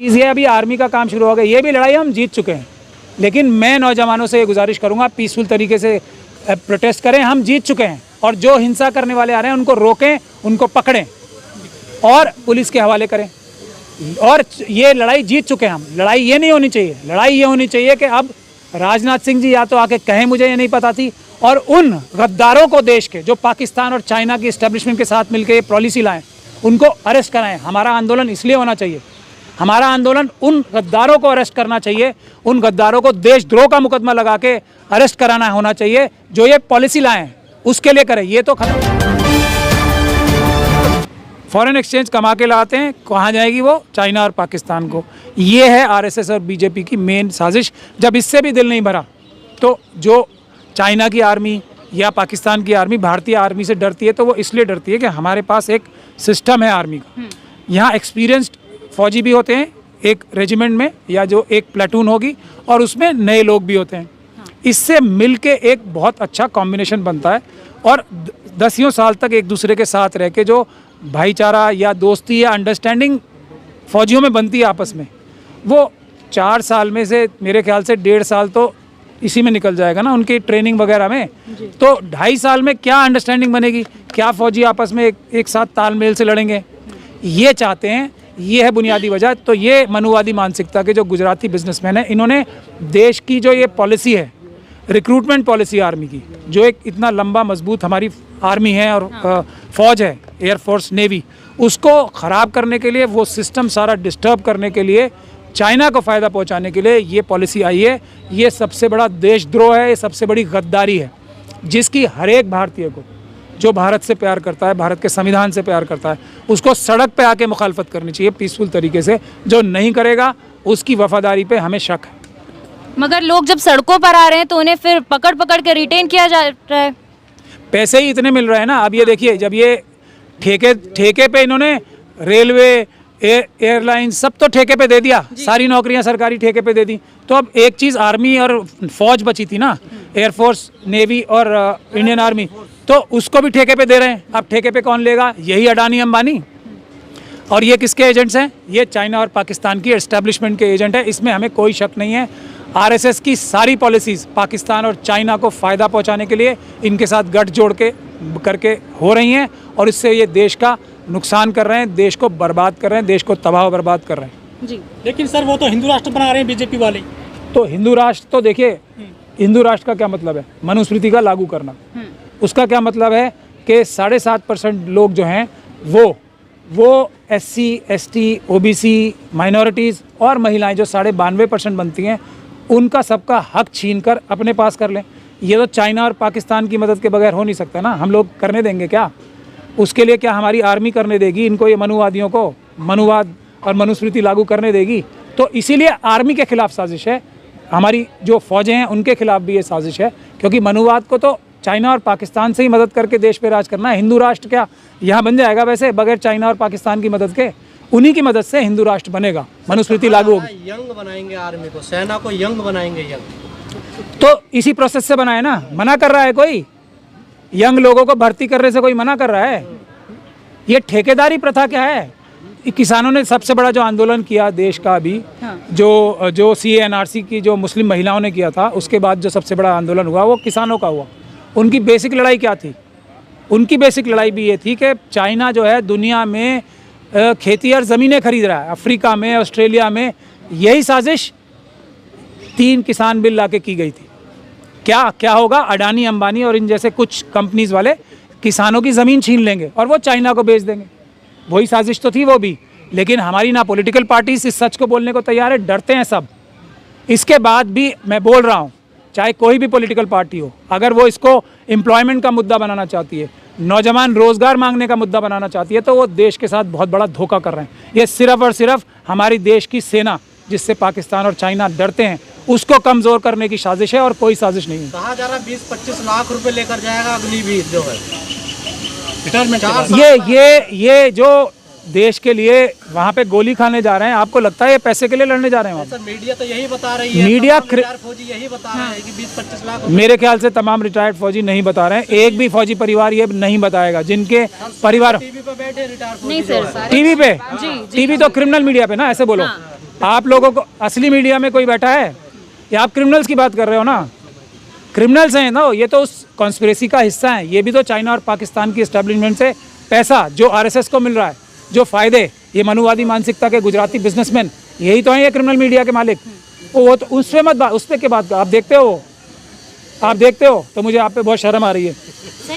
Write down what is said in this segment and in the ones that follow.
ये अभी आर्मी का काम शुरू हो गया, ये भी लड़ाई हम जीत चुके हैं। लेकिन मैं नौजवानों से ये गुजारिश करूंगा, पीसफुल तरीके से प्रोटेस्ट करें। हम जीत चुके हैं और जो हिंसा करने वाले आ रहे हैं उनको रोकें, उनको पकड़ें और पुलिस के हवाले करें। और ये लड़ाई जीत चुके हैं हम। लड़ाई ये नहीं होनी चाहिए, लड़ाई ये होनी चाहिए कि अब राजनाथ सिंह जी या तो आके कहें मुझे ये नहीं पता थी, और उन गद्दारों को देश के जो पाकिस्तान और चाइना की इस्टेब्लिशमेंट के साथ मिलकर ये पॉलिसी लाएं, उनको अरेस्ट कराएं। हमारा आंदोलन इसलिए होना चाहिए, हमारा आंदोलन उन गद्दारों को अरेस्ट करना चाहिए, उन गद्दारों को देशद्रोह का मुकदमा लगा के अरेस्ट कराना होना चाहिए जो ये पॉलिसी लाएं, उसके लिए करें। ये तो फॉरेन एक्सचेंज कमा के लाते हैं, कहाँ जाएगी वो? चाइना और पाकिस्तान को। ये है आरएसएस और बीजेपी की मेन साजिश। जब इससे भी दिल नहीं भरा तो जो चाइना की आर्मी या पाकिस्तान की आर्मी भारतीय आर्मी से डरती है, तो वो इसलिए डरती है कि हमारे पास एक सिस्टम है आर्मी का। यहाँ एक्सपीरियंस्ड फौजी भी होते हैं एक रेजिमेंट में, या जो एक प्लेटून होगी, और उसमें नए लोग भी होते हैं। इससे मिलके एक बहुत अच्छा कॉम्बिनेशन बनता है और दसियों साल तक एक दूसरे के साथ रह के जो भाईचारा या दोस्ती या अंडरस्टैंडिंग फौजियों में बनती है आपस में, वो 4 साल में से मेरे ख्याल से 1.5 साल तो इसी में निकल जाएगा ना, उनकी ट्रेनिंग वगैरह में। तो 2.5 साल में क्या अंडरस्टैंडिंग बनेगी? क्या फौजी आपस में एक साथ तालमेल से लड़ेंगे? ये चाहते हैं, ये है बुनियादी वजह। तो ये मनुवादी मानसिकता के जो गुजराती बिजनेसमैन हैं, इन्होंने देश की जो ये पॉलिसी है, रिक्रूटमेंट पॉलिसी आर्मी की, जो एक इतना लंबा मजबूत हमारी आर्मी है और फौज है, एयरफोर्स नेवी, उसको ख़राब करने के लिए, वो सिस्टम सारा डिस्टर्ब करने के लिए, चाइना को फ़ायदा पहुंचाने के लिए ये पॉलिसी आई है। ये सबसे बड़ा देशद्रोह है, ये सबसे बड़ी गद्दारी है, जिसकी हर एक भारतीय को, जो भारत से प्यार करता है, भारत के संविधान से प्यार करता है, उसको सड़क पे आके मुखालफत करनी चाहिए पीसफुल तरीके से। जो नहीं करेगा उसकी वफादारी पे हमें शक है। मगर लोग जब सड़कों पर आ रहे हैं तो उन्हें फिर पकड़ पकड़ के रिटेन किया जा रहा है। पैसे ही इतने मिल रहे हैं ना। अब ये देखिए, जब ये ठेके पे इन्होंने रेलवे, एयरलाइन सब तो ठेके पे दे दिया, सारी नौकरियां सरकारी ठेके पे दे दी, तो अब एक चीज़ आर्मी और फौज बची थी ना, एयरफोर्स, नेवी और इंडियन आर्मी, तो उसको भी ठेके पे दे रहे हैं। अब ठेके पे कौन लेगा? यही अडानी अंबानी। और ये किसके एजेंट्स हैं? ये चाइना और पाकिस्तान की एस्टेब्लिशमेंट के एजेंट है, इसमें हमें कोई शक नहीं है। आरएसएस की सारी पॉलिसीज़ पाकिस्तान और चाइना को फ़ायदा पहुंचाने के लिए इनके साथ गठजोड़ करके हो रही हैं, और इससे ये देश का नुकसान कर रहे हैं, देश को बर्बाद कर रहे हैं, देश को तबाह बर्बाद कर रहे हैं जी। लेकिन सर वो तो हिंदू राष्ट्र बना रहे हैं बीजेपी वाले। तो हिंदू राष्ट्र, तो देखिए हिंदू राष्ट्र का क्या मतलब है? मनुस्मृति का लागू करना। उसका क्या मतलब है कि 7.5% लोग जो हैं वो SC, ST, OBC, माइनॉरिटीज़ और महिलाएं जो 92.5% बनती हैं, उनका सबका हक छीन कर अपने पास कर लें। ये तो चाइना और पाकिस्तान की मदद के बगैर हो नहीं सकता ना। हम लोग करने देंगे क्या? उसके लिए क्या हमारी आर्मी करने देगी इनको? ये मनुवादियों को मनुवाद और मनुस्मृति लागू करने देगी? तो इसीलिए आर्मी के खिलाफ साजिश है, हमारी जो फौजें हैं उनके खिलाफ भी ये साजिश है, क्योंकि मनुवाद को तो चाइना और पाकिस्तान से ही मदद करके देश पे राज करना है। हिंदू राष्ट्र क्या यहाँ बन जाएगा वैसे बगैर चाइना और पाकिस्तान की मदद के? उन्हीं की मदद से हिंदू राष्ट्र बनेगा, मनुस्मृति लागू होगी। यंग बनाएंगे आर्मी को, सेना को यंग बनाएंगे। यंग तो इसी प्रोसेस से बनाए ना। मना कर रहा है कोई? यंग लोगों को भर्ती करने से कोई मना कर रहा है? ये ठेकेदारी प्रथा क्या है? किसानों ने सबसे बड़ा जो आंदोलन किया देश का अभी, जो CA/NRC की जो मुस्लिम महिलाओं ने किया था, उसके बाद जो सबसे बड़ा आंदोलन हुआ वो किसानों का हुआ। उनकी बेसिक लड़ाई क्या थी? उनकी बेसिक लड़ाई भी ये थी कि चाइना जो है दुनिया में खेती और ज़मीनें खरीद रहा है, अफ्रीका में, ऑस्ट्रेलिया में। यही साजिश 3 किसान बिल लाके की गई थी। क्या होगा? अडानी, अंबानी और इन जैसे कुछ कंपनीज वाले किसानों की ज़मीन छीन लेंगे और वो चाइना को बेच देंगे। वही साजिश तो थी वो भी। लेकिन हमारी ना पॉलिटिकल पार्टीज इस सच को बोलने को तैयार है, डरते हैं सब। इसके बाद भी मैं बोल रहा हूँ, चाहे कोई भी पॉलिटिकल पार्टी हो, अगर वो इसको एम्प्लॉयमेंट का मुद्दा बनाना चाहती है, नौजवान रोजगार मांगने का मुद्दा बनाना चाहती है, तो वो देश के साथ बहुत बड़ा धोखा कर रहे हैं। ये सिर्फ और सिर्फ हमारी देश की सेना, जिससे पाकिस्तान और चाइना डरते हैं, उसको कमज़ोर करने की साजिश है और कोई साजिश नहीं है। कहा जा रहा 20-25 लाख रुपए लेकर जाएगा अग्निवीर जो है ये जो देश के लिए वहाँ पे गोली खाने जा रहे हैं, आपको लगता है ये पैसे के लिए लड़ने जा रहे हैं? सर मीडिया तो यही बता रही है, मीडिया फौजी यही बता रहे हैं कि 20-25 लाख। मेरे ख्याल से तमाम रिटायर्ड फौजी नहीं बता रहे हैं। एक भी फौजी परिवार ये नहीं बताएगा जिनके परिवार टीवी पे बैठे रिटायर्ड नहीं सर, टीवी पे, टीवी तो क्रिमिनल मीडिया पे ना, ऐसे बोलो। आप लोगों को असली मीडिया में कोई बैठा है या आप क्रिमिनल्स की बात कर रहे हो ना? क्रिमिनल्स हैं ना, ये तो उस कॉन्स्पिरेसी का हिस्सा हैं। ये भी तो चाइना और पाकिस्तान की एस्टेब्लिशमेंट से पैसा जो आरएसएस को मिल रहा है, जो फायदे, ये मनुवादी मानसिकता के गुजराती बिजनेसमैन, यही तो हैं ये क्रिमिनल मीडिया के मालिक। वो तो उस पर मत बात, उस पर की बात, आप देखते हो तो मुझे आप पे बहुत शर्म आ रही है।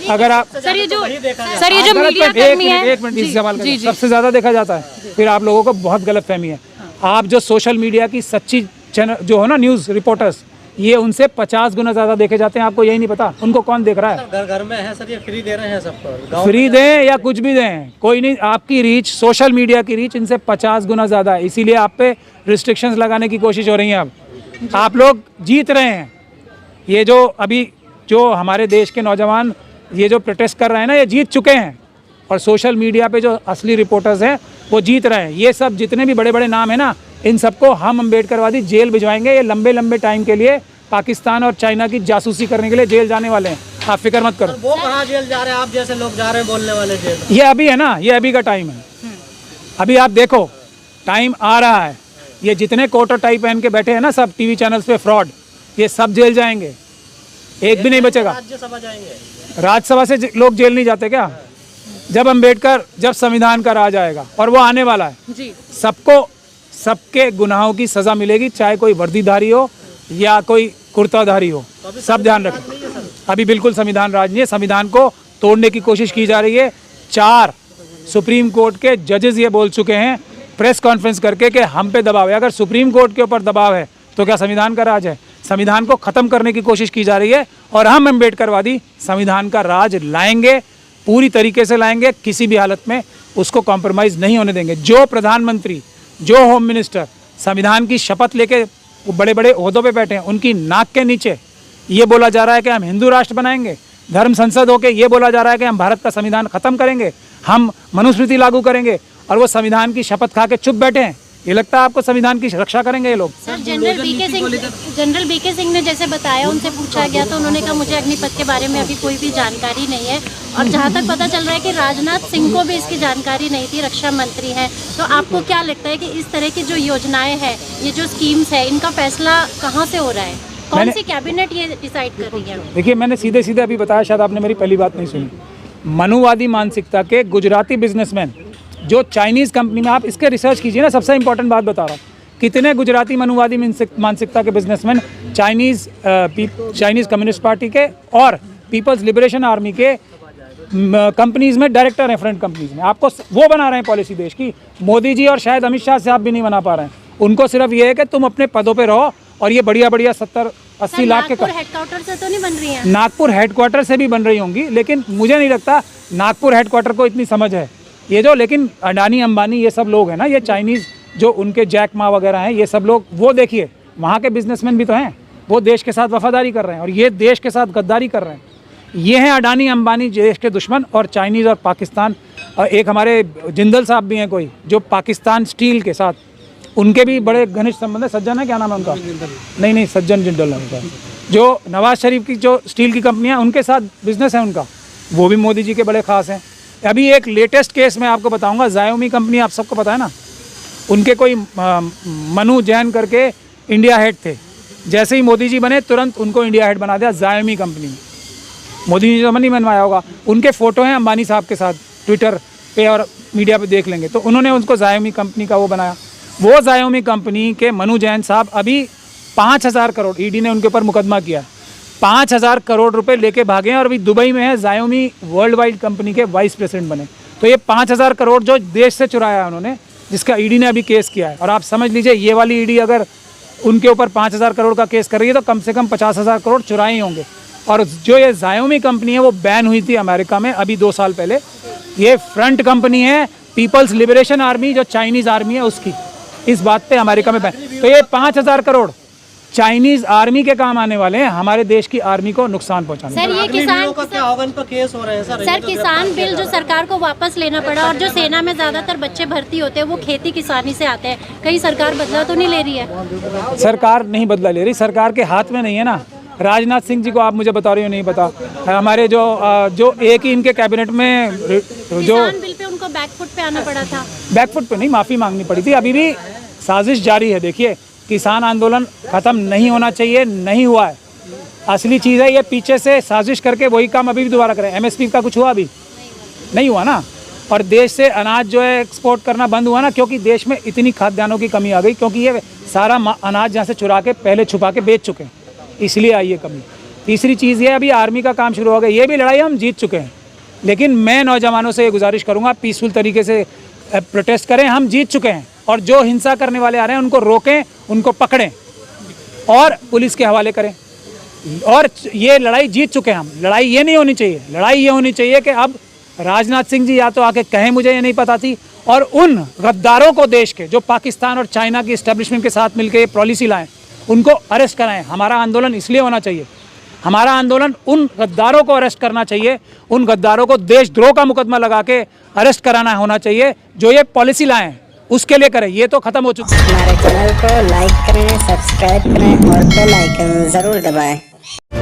अगर आप सर ये जो गलत मीडिया फहमी- कर्मी है, एक मिनट इस सवाल का सबसे ज़्यादा देखा जाता है, फिर आप लोगों को बहुत गलत फहमी है। आप जो सोशल मीडिया की सच्ची चैनल जो हो ना, न्यूज़ रिपोर्टर्स, ये उनसे 50 गुना ज़्यादा देखे जाते हैं। आपको यही नहीं पता उनको कौन देख रहा है? घर घर में है सर, ये फ्री दे रहे हैं सबको। गाँव फ्री दें या कुछ भी दें, कोई नहीं। आपकी रीच, सोशल मीडिया की रीच इनसे 50 गुना ज़्यादा है, इसीलिए आप पे रिस्ट्रिक्शंस लगाने की कोशिश हो रही है। अब आप लोग जीत रहे हैं। ये जो अभी जो हमारे देश के नौजवान ये जो प्रोटेस्ट कर रहे हैं ना, ये जीत चुके हैं। और सोशल मीडिया पे जो असली रिपोर्टर्स हैं वो जीत रहे हैं। ये सब जितने भी बड़े बड़े नाम हैं ना, इन सबको हम अम्बेडकरवादी जेल भिजवाएंगे। ये लंबे लंबे टाइम के लिए पाकिस्तान और चाइना की जासूसी करने के लिए जेल जाने वाले हैं। आप फिक्र मत करो। वो कहाँ जेल जा रहे हैं? आप जैसे लोग जा रहे हैं बोलने वाले जेल। ये अभी है ना, ये अभी का टाइम है। अभी आप देखो, टाइम आ रहा है। ये जितने कोटर टाई पहन के बैठे हैं ना सब टीवी चैनल्स पे फ्रॉड, ये सब जेल जाएंगे, एक भी नहीं बचेगा। राज्यसभा जाएंगे। राज्यसभा से लोग जेल नहीं जाते क्या? जब अम्बेडकर, जब संविधान का राज आएगा, और वो आने वाला है, जी सबको सबके गुनाहों की सजा मिलेगी, चाहे कोई वर्दीधारी हो या कोई कुर्ताधारी हो। सब ध्यान रखें। अभी बिल्कुल संविधान राज नहीं है। संविधान को तोड़ने की कोशिश की जा रही है। 4 सुप्रीम कोर्ट के जजेस ये बोल चुके हैं प्रेस कॉन्फ्रेंस करके कि हम पे दबाव है। अगर सुप्रीम कोर्ट के ऊपर दबाव है तो क्या संविधान का राज है? संविधान को ख़त्म करने की कोशिश की जा रही है और हम अम्बेडकरवादी संविधान का राज लाएंगे, पूरी तरीके से लाएंगे, किसी भी हालत में उसको कॉम्प्रोमाइज़ नहीं होने देंगे। जो प्रधानमंत्री, जो होम मिनिस्टर संविधान की शपथ लेके वो बड़े बड़े ओहदों पे बैठे हैं, उनकी नाक के नीचे ये बोला जा रहा है कि हम हिंदू राष्ट्र बनाएंगे, धर्म संसद होके ये बोला जा रहा है कि हम भारत का संविधान ख़त्म करेंगे, हम मनुस्मृति लागू करेंगे, और वो संविधान की शपथ खा के चुप बैठे हैं। ये लगता है आपको संविधान की रक्षा करेंगे ये लोग? सर जनरल बीके सिंह ने जैसे बताया, उनसे पूछा गया तो उन्होंने कहा मुझे अग्निपथ के बारे में अभी कोई भी जानकारी नहीं है। और जहाँ तक पता चल रहा है कि राजनाथ सिंह को भी इसकी जानकारी नहीं थी, रक्षा मंत्री हैं। तो आपको क्या लगता है कि इस तरह की जो योजनाएं हैं, ये जो स्कीम्स है, इनका फैसला कहाँ से हो रहा है? कौन सी कैबिनेट ये डिसाइड कर रही है? देखिए, मैंने सीधे सीधे अभी बताया, शायद आपने मेरी पहली बात नहीं सुनी। मनुवादी मानसिकता के गुजराती बिजनेसमैन जो चाइनीज़ कंपनी में, आप इसके रिसर्च कीजिए ना, सबसे इंपॉर्टेंट बात बता रहा हूँ, कितने गुजराती मनुवादी मानसिकता के बिजनेसमैन चाइनीज़ कम्युनिस्ट पार्टी के और पीपल्स लिबरेशन आर्मी के कंपनीज में डायरेक्टर हैं, फ्रंट कंपनीज में। आपको वो बना रहे हैं पॉलिसी देश की। मोदी जी और शायद अमित शाह साहब भी नहीं बना पा रहे हैं। उनको सिर्फ ये है कि तुम अपने पदों पे रहो और ये बढ़िया बढ़िया 70-80 लाख के हेडक्वार्टर से तो नहीं बन रही है? नागपुर हेडक्वार्टर से भी बन रही होंगी, लेकिन मुझे नहीं लगता नागपुर हेडक्वार्टर को इतनी समझ है ये जो। लेकिन अडानी अंबानी ये सब लोग हैं ना, ये चाइनीज़ जो उनके जैक मा वगैरह हैं, ये सब लोग, वो देखिए वहाँ के बिजनेसमैन भी तो हैं, वो देश के साथ वफादारी कर रहे हैं और ये देश के साथ गद्दारी कर रहे हैं। ये हैं अडानी अंबानी, देश के दुश्मन, और चाइनीज़ और पाकिस्तान। और एक हमारे जिंदल साहब भी हैं कोई, जो पाकिस्तान स्टील के साथ, उनके भी बड़े घनिष्ठ संबंध है। सज्जन है, क्या नाम है उनका? नहीं, सज्जन जिंदल है उनका। जो नवाज शरीफ की जो स्टील की कंपनियां, उनके साथ बिजनेस है उनका, वो भी मोदी जी के बड़े खास हैं। अभी एक लेटेस्ट केस मैं आपको बताऊंगा, Xiaomi कंपनी, आप सबको पता है ना, उनके कोई मनु जैन करके इंडिया हेड थे। जैसे ही मोदी जी बने तुरंत उनको इंडिया हेड बना दिया Xiaomi कंपनी। मोदी जी तो नहीं बनवाया होगा, उनके फ़ोटो हैं अंबानी साहब के साथ, ट्विटर पे और मीडिया पे देख लेंगे, तो उन्होंने उनको Xiaomi कंपनी का वो बनाया। वो Xiaomi कंपनी के मनु जैन साहब अभी 5,000 करोड़, ईडी ने उनके ऊपर मुकदमा किया, 5,000 करोड़ रुपए लेके भागे हैं और अभी दुबई में है। Xiaomi वर्ल्ड वाइड कंपनी के वाइस प्रेसिडेंट बने। तो ये 5,000 करोड़ जो देश से चुराया है उन्होंने, जिसका ईडी ने अभी केस किया है, और आप समझ लीजिए ये वाली ईडी अगर उनके ऊपर 5,000 करोड़ का केस कर रही है तो कम से कम 50,000 करोड़ चुराए ही होंगे। और जो ये Xiaomi कंपनी है वो बैन हुई थी अमेरिका में अभी 2 साल पहले। ये फ्रंट कंपनी है पीपल्स लिबरेशन आर्मी, जो चाइनीज़ आर्मी है उसकी, इस बात पे अमेरिका में बैन। तो ये 5,000 करोड़ चाइनीज आर्मी के काम आने वाले हैं, हमारे देश की आर्मी को नुकसान पहुंचाने। सर ये किसान का क्या होगा, इन पर केस हो रहे हैं सर किसान बिल जो सरकार को वापस लेना पड़ा, और जो सेना में ज्यादातर बच्चे भर्ती होते हैं वो खेती किसानी से आते हैं, कहीं सरकार बदलाव तो नहीं ले रही है? सरकार नहीं बदला ले रही, सरकार के हाथ में नहीं है ना। राजनाथ सिंह जी को आप मुझे बता रही हो नहीं पता, हमारे जो एक ही इनके कैबिनेट में जो किसान बिल पे उनको बैकफुट पे आना पड़ा था। बैकफुट पे नहीं, माफ़ी मांगनी पड़ी थी। अभी भी साजिश जारी है। देखिए, किसान आंदोलन ख़त्म नहीं होना चाहिए, नहीं हुआ है। असली चीज़ है ये पीछे से साजिश करके वही काम अभी भी दोबारा करें। एमएसपी का कुछ हुआ अभी नहीं हुआ ना। और देश से अनाज जो है एक्सपोर्ट करना बंद हुआ ना, क्योंकि देश में इतनी खाद्यान्नों की कमी आ गई, क्योंकि ये सारा अनाज यहाँ से चुरा के पहले छुपा के बेच चुके हैं, इसलिए आई ये कमी। तीसरी चीज़ ये अभी आर्मी का काम शुरू हो गया, ये भी लड़ाई हम जीत चुके हैं। लेकिन मैं नौजवानों से ये गुजारिश करूँगा, पीसफुल तरीके से प्रोटेस्ट करें, हम जीत चुके हैं। और जो हिंसा करने वाले आ रहे हैं उनको रोकें, उनको पकड़ें और पुलिस के हवाले करें। और ये लड़ाई जीत चुके हैं हम। लड़ाई ये नहीं होनी चाहिए, लड़ाई ये होनी चाहिए कि अब राजनाथ सिंह जी या तो आके कहें मुझे ये नहीं पता थी, और उन गद्दारों को देश के जो पाकिस्तान और चाइना की इस्टेब्लिशमेंट के साथ मिलकर ये पॉलिसी लाएं, उनको अरेस्ट कराएं। हमारा आंदोलन इसलिए होना चाहिए, हमारा आंदोलन उन गद्दारों को अरेस्ट करना चाहिए, उन गद्दारों को देशद्रोह का मुकदमा लगा के अरेस्ट कराना होना चाहिए, जो ये पॉलिसी लाएं उसके लिए करें। ये तो ख़त्म हो चुका है। हमारे चैनल को लाइक करें, सब्सक्राइब करें और बेल आइकन ज़रूर दबाएं।